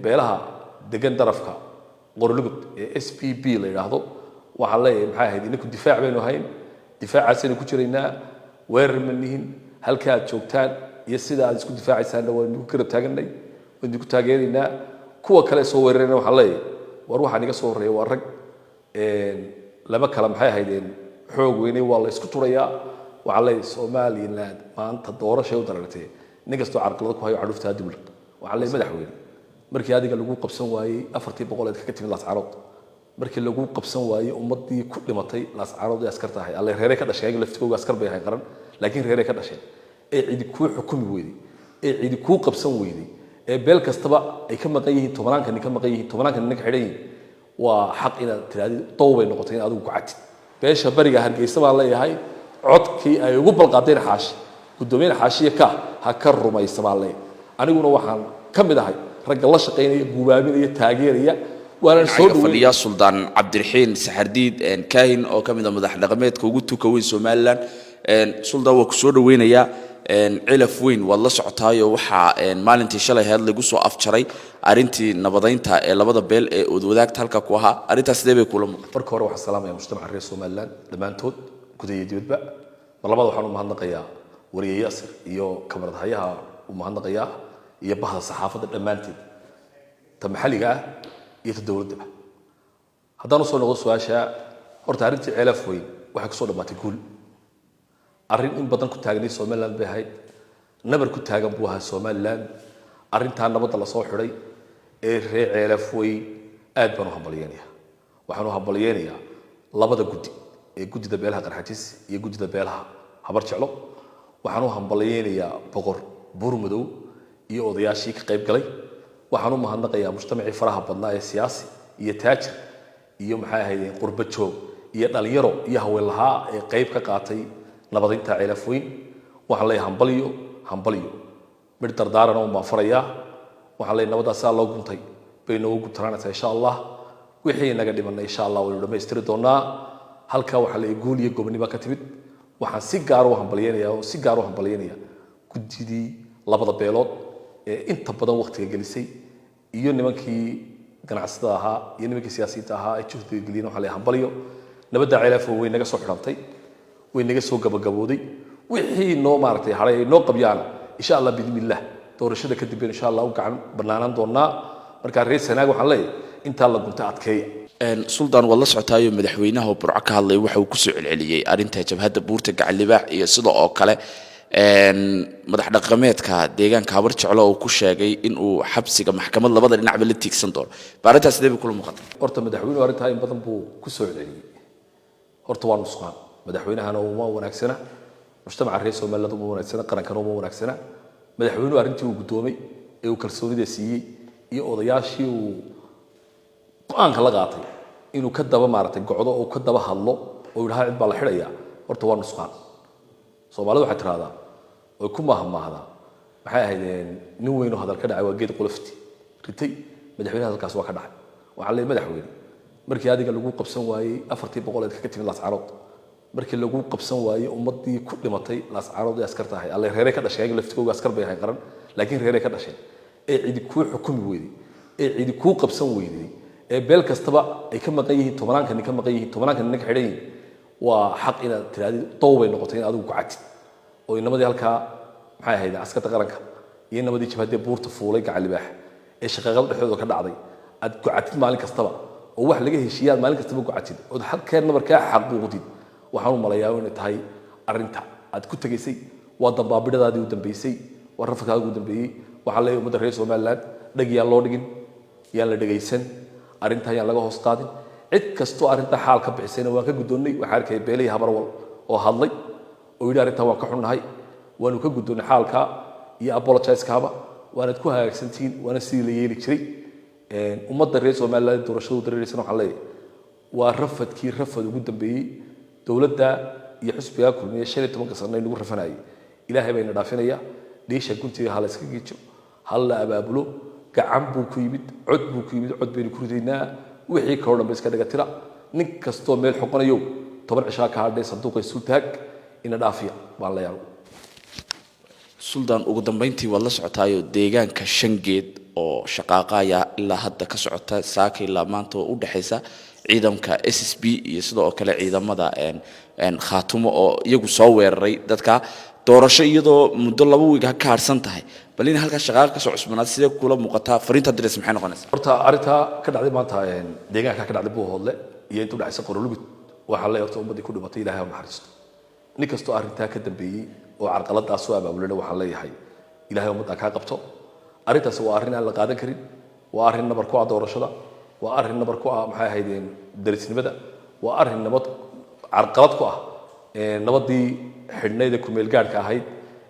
beelaha degan darafka qorlugud ee SPP la yiraahdo waxa la leeyahay maxay ahayd inku difaac baynu hayn difaacaasina ku jiraynaa weerar manihin halka aad joogtaan iyo sida aad isku difaacaysaan waan ku kala taaganay waan ku taageerinaa kuwa kale soo weerarayna waxa la leeyahay war waxa niga soo horeeyay waa rag laba kala maxay ahaydeen xoog weynay waa la isku turayaa waxa la Soomaaliland maanta doorasho u darartay ninkastoo carqalad ku hayo carruurta dibul waxa la madaxweyne markii adiga lagu qabsan waayay 400 ka timid Laascaanood markii lagu qabsan waayay ummadii ku dhimatay Laascaanood ee askarta ahay alle reeray ka dhashay laftigooda askar bay ahay qaran laakiin reeray ka dhashay ee cidi ku xukumi weeyday ee cidi ku qabsan weeyday ee beel kastaba ay ka maqan yihiin tobanaan ka maqan yihiin tobanaan ka xidhan yihiin waa xaq inaad tiraadi toobay noqotay in adigu ku cad beesha bariga Hargeysa baa leeyahay codkii ay ugu balqaadeen xaashi gudoomiyaha xaashiye ha ka rumaysa baa leeyahay aniguna waxaan ka mid ahay rag la shaqeynaya guubaabinaya taageeraya waana soo fadhiya Suldaan Cabdiraxiin Saxardiid kaahin oo kamid ah madax dhaqameedka ugu tuka weyn Soomaaliland Suldaan waa ku soo dhaweynaya cilaf weyn wad la socotaayo waxa maalintii shalay heed lagu soo afjaray arintii nabadeynta ee labada beel ee wadaagta halka ku ahaa arintaas sidee bay kula muuqataa marka hore waxa salaamaya mujtamaca reer Soomaaliland dhamaantood gudaha dibadba labada waxaan u mahadnaqayaa wariye Yaasir iyo kamaradahayaha u mahadnaqayaa iyo bahda saxaafada dhamaanteed ta maxalliga ah iyo ta dawladda haddana soo noqdo su'aasha horta arintii cilaf weyn waxa ku soo dhamaatay guul arrin in badan ku taagnay Soomaaliland bay ahayd nabar ku taagan buu ahaa Soomaaliland arinta nabadda la soo xiray ee reer cilaf weyn aad baan u hambalyeynaya waxaan u hambalyeynaya labada guddi ee guddida beelaha qarxajis iyo guddida beelaha habar jeclo waxaan u hambalyeynaya boqor Buurmadow iyo odayaashii ka qayb galay waxaan u mahadnaqayaa mujtamacii faraha badnaa ee siyaasi iyo taajir iyo maxay ahaydeen qurba joog iyo dhalinyaro iyo haweenlaha ee qayb ka qaatay nabadeynta cilaf weyn waxaan leeyahay hambaliyo mid dardaaran oo ma faraya waxaan leeyahay nabadaas loo guntay bayna ugu taraanaysaa insha Allah wixii naga dhimanay insha Allah waynu dhameystiri doonaa halka waxa la guul iyo gobonimo ka timid waxaan si gaar ah u hambalyeynaya guddidii labada beelood ee inta badan waqtiga gelisay iyo nimankii ganacsatada ahaa iyo nimankii siyaasiyiinta ahaa ee juhdiga geliyeen waxa la hambaliyo nabadda cilaf weyn naga soo xirantay way naga soo gabagabooday wixii noo maartay haray noo qabyaan insha Allah bidillah doorashada ka dib insha Allah u gacan banaanan doonaa marka reer Sanaag waxaan leeyahay inta la gunta adkeeya Suldaan wala socotaayo madaxweynaha Burco ka hadlay waxa uu ku soo celceliyay arinta jabhadda buurta gacan libaax iyo sidoo oo kale madax dhaqameedka deegaanka habar jeclo oo ku sheegay in uu xabsiga maxkamad labada dhinacba la tiigsan doono baarintaas sidee kula muuqataa horta madaxweynuhu arinta in badan buu ku soo celceliyay horta waa nusqaan madaxweynahana uma wanaagsana mujtamaca reer Soomaaliland uma wanaagsana qarankana uma wanaagsana madaxweynuhu arintii uu gudoomay ee uu kalsoonida siiyay iyo odayaashii uu go'aanka la qaatay inuu ka daba maartay gocdo oo ka daba hadlo oo ilaahay cid baa la xidhaya horta waa nusqaan Soomaalidu waxa tiraahdaa oo ku mahmaahda maxay ahaydeen nin weyn oo hadal ka dhacay waa geed qolofti ritay madaxweynaha halkaas waa ka dhacay waxa la madaxweyne markii adiga lagu qabsan waayay 400 ka timid Laascaanood markii lagu qabsan waayay ummadii ku dhimatay Laascaanood ee askarta ahay alle reeray ka dhashay laftigooda askar bay ahay qaran laakiin reeray ka dhashay ee cidi ku xukumi weeyday ee cidi ku qabsan weeyday ee beel kastaba ay ka maqan yihiin tobanaan ka maqan yihiin tobanaan ka xidhan yihiin waa xaq inaad tiraadi toobay noqotay in adigu ku cad oo inamadii halka maxay ahayd askarta qaranka iyo inamadii jabhadda buurta fuulay gacan libaax ee shaqaqada dhexdooda ka dhacday aad ku cadid maalin kastaba oo wax laga heshiiyay maalin kastaba ku cadid oo halkeen nabarka xaquuqdid waxaan u malayaa in tahay arinta aad ku tageysay waa dambaabidadaadii u dambeysay waa rafkaadii u dambeeyay waxa la umada reer Soomaaliland dhagiyaa loo dhigin yaa la dhageysan arinta ayaan laga hoos qaadin cid kasto arinta xaal ka bixisayna waan ka gudoonay waxa arkay beelay habarwal oo hadlay oo yiri arinta waan ka xunnahay waanu ka gudoonay xaalka iyo apologize kaaba waana ku hagaagsantiin waana sidii la yeeli jiray umada reer Soomaaliland doorashadu dareeraysan waxa leeyahay waa rafad ugu dambeeyay dawladda iyo xisbiga kulmiye 15 sano ay nagu rafanayay ilaahay bayna dhaafinaya deesha guntiga hal iska giijo hal la abaabulo gacan buu ku yimid cod baynu ku ridaynaa wixii ka horna iska dhaga tira nin kasto meel xoqonayo 10 cishaa ka hadhay sanduuqay sultaag ina dhaafiya baan la yaabo Suldaan ugu dambeyntii wala socotaayo deegaanka Shangeed oo shaqaaqaya ilaa hadda ka socota saaka ilaa maanta oo u dhaxaysa ciidanka SSB iyo sidoo kale ciidamada khaatumo oo iyagu soo weeraray dadka doorasho iyadoo muddo 2 wiig ka harsan tahay bal in halka shaqaaqa ka soo cusbanaad sidee kula muuqata fariinta diris maxay noqonaysaa horta arinta ka dhacday maanta deegaanka ka dhacday Buuhoodle iyo inta u dhaxaysa Qorolugud waxa la yarto ummadii ku dhimatay Ilaahay u naxariisto nin kasto arinta ka dambeeyay oo carqaladaas soo abaabulay waxa leeyahay Ilaahay ummadda ka qabto arintaas waa arin aan la qaadan karin waa arin nabar ku ah doorashada waa arin nabar ku ah maxay ahaydeen darisnimada waa arin nabad carqalad ku ah nabadii xidhnayd ku meel gaarka ahayd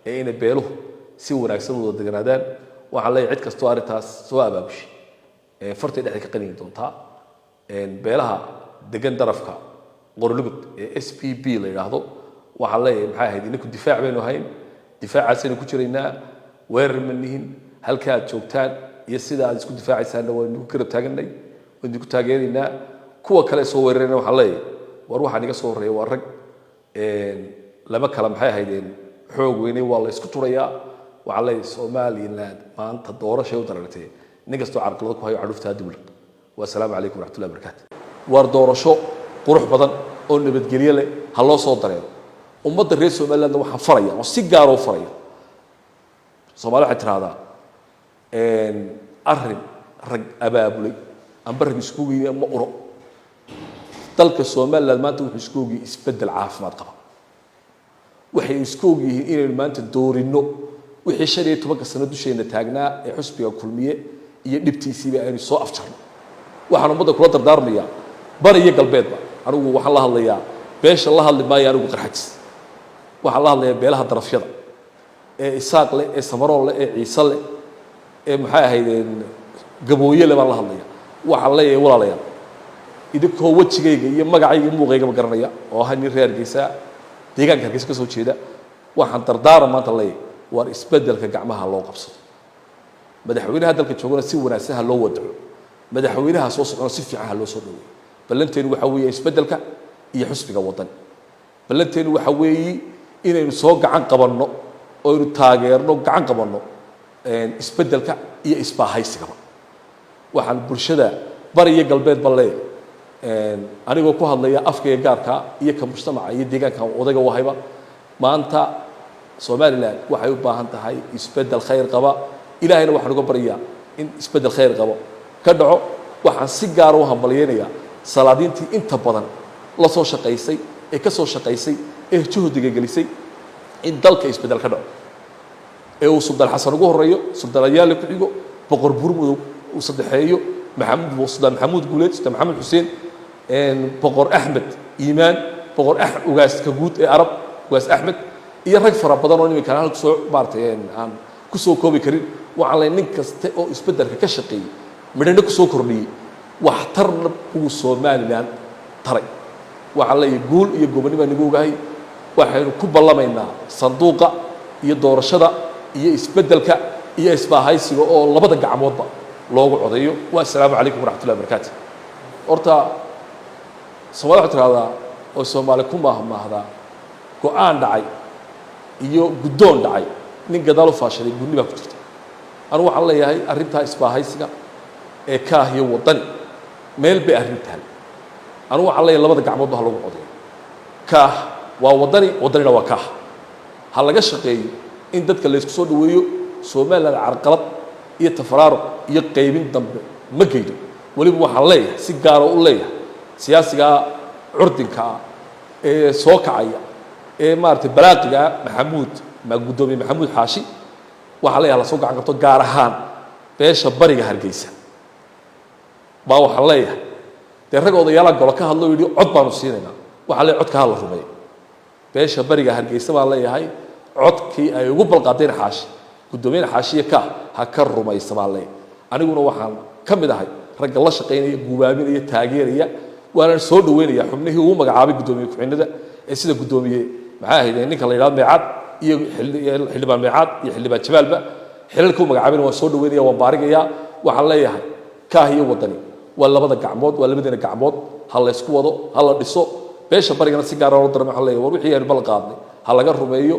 in beeluhu si wanaagsan u deganaadaan waxa leeyahay cid kasto arintaas soo abaabushay fartay dhexda ka qalin doonta beelaha degan darafka Qorolugud SPB la yiraahdo waxa leeyahay maxay ahayd in ku difaac baynu hayn difaacaasina ku jiraynaa weerar manihin halka aad joogtaan iyo sida aad isku difaacaysaan waynu ku garab taaganay waynu ku taageerinaa kuwa kale soo weerarayna waxa leeyahay war waxa niga soo horeeyay waa rag lama kala maxay ahaydeen xoog weynay waa la isku turayaa waxa leeyahay Soomaaliland maanta doorasho u darartay nin kasto carqalad ku hayo cadufta dibul wa salaamu alaykum wa rahmatullahi wa barakatuh war doorasho qurux badan oo nabadgelyo leh ha loo soo dareero ummadda reer Soomaaliland waxa faraya oo si gaar ah u faraya Soomaaliya waxay tiraahdaa arrin rag abaabulay amba rag isku geeyay ma uro dalka Soomaaliland maanta wuxuu isku geeyay isbedel caafimaad qaba waxay isku geeyeen inay maanta doorino wixii 15 sano dusheena taagnaa ee xusbiga kulmiye iyo dhibtiisiiba ay soo afjarno waxaan ummadda kula dardaarmaya bariga galbeedba anigu waxaan la hadlayaa beesha la hadli maayo anigu qarxajis waxaan la hadlayaa beelaha darafyada isaaq leh samarool leh ciise leh maxay ahaydeen gabooye leh baan la hadlayaa waxaan leeyahay walaalayaal idinkoo wajigayga iyo magacayga muuqayga ma garanaya oo hani reerkiisa deegaanka Hargeysa ka soo jeeda waxaan dardaaran maanta leeyahay war isbedelka gacmaha loo qabsado madaxweynaha dalka joogana si wanaagsan loo wado madaxweynaha soo socda si fiican loo soo dhaweeyo ballanteenu waxa weeye isbedelka iyo xusbiga wadan ballanteenu waxa weeye inaynu soo gacan qabanno oo aynu taageerno gacan qabanno isbedelka iyo isbaahaysigaba waxaan bulshada bariga galbeed balee anigoo ku hadlaya afkayga gaarka iyo ka mujtamaca iyo deegaanka odayga wahayba maanta Soomaaliland waxay u baahan tahay isbedel khayr qaba ilaahayna waxaan uga baryaa in isbedel khayr qabo ka dhaco waxaan si gaar ah u hambalyeynaya salaadiintii inta badan la soo shaqeysay ee ka soo shaqeysay ee juhdiga gelisay in dalka isbedel ka dhaco ee uu Sultan Xasan ugu horeeyo Sultan Ayaale ku xigo boqor burmud uu saddexeeyo Sultan Maxamuud Guuleed Sultan Maxamed Xuseen boqor Ahmed Iimaan boqor ugaas ka guud ee Arab ugaas Ahmed iyo rag fara badan oo nimanka halka soo maartay aan ku soo koobi karin waxa la nin kasta oo isbedelka ka shaqeeyay midna ku soo kordhiyay wax tarna uu Soomaaliland taray waxa la guul iyo gobonimo nigu ogahay waxaynu ku ballamaynaa sanduuqa iyo doorashada iyo isbedelka iyo isbaahaysiga oo labada gacmoodba loogu codeeyo wa salaamu alaykum wa rahmatullahi wa barakatuh horta Soomaaliya tirada oo Soomaali ku maahmaahda go'aan dhacay iyo guddoon dhacay nin gadaal u faashalay gudniba ku jirta anu waxaan leeyahay arinta isbaahaysiga ee kaahiyo wadan meel bay arintaan anu waxaan leeyahay labada gacmood waxa lagu codeeyo kaah waa wadanina waa kaah ha laga shaqeeyo in dadka la isku soo dhaweeyo Soomaaliland carqalad iyo tafaraaruq iyo qaybin dambe ma geeyo waliba waxaan leeyahay si gaar ah u leeyahay siyaasiga curdinka ee soo kacaya maartay balaaqiga gudoomiye Maxamuud Xaashi waxa la yaala soo gacan qabto gaar ahaan beesha bariga Hargeysa baa waxa la yahay rag odayaal golo ka hadlo yiri cod baanu siinayna waxa la codka la rumeeyay beesha bariga Hargeysa baa la yahay codkii ay ugu balqaadeen Xaashi gudoomiye Xaashi ha ka rumaysa baa la aniguna waxaan ka mid ahay rag la shaqeynaya gubaaminaya taageeraya waana soo dhaweynaya xubnihii uu magacaabay gudoomiye ku-xigeenada sida gudoomiye maxaa ahayd ninka la yiraahdo Meecad iyo xildhibaan Meecad iyo xildhibaan Jabaalba xilalku magacaabina waa soo dhaweynaya waa baarigaya waxa la yahay kaahiyo wadani waa labada gacmood waa labadina gacmood hal la isku wado hal la dhiso beesha barigana si gaar ah loo darmo waxa la yahay war wixii ay balqaadnay hal laga rumeeyo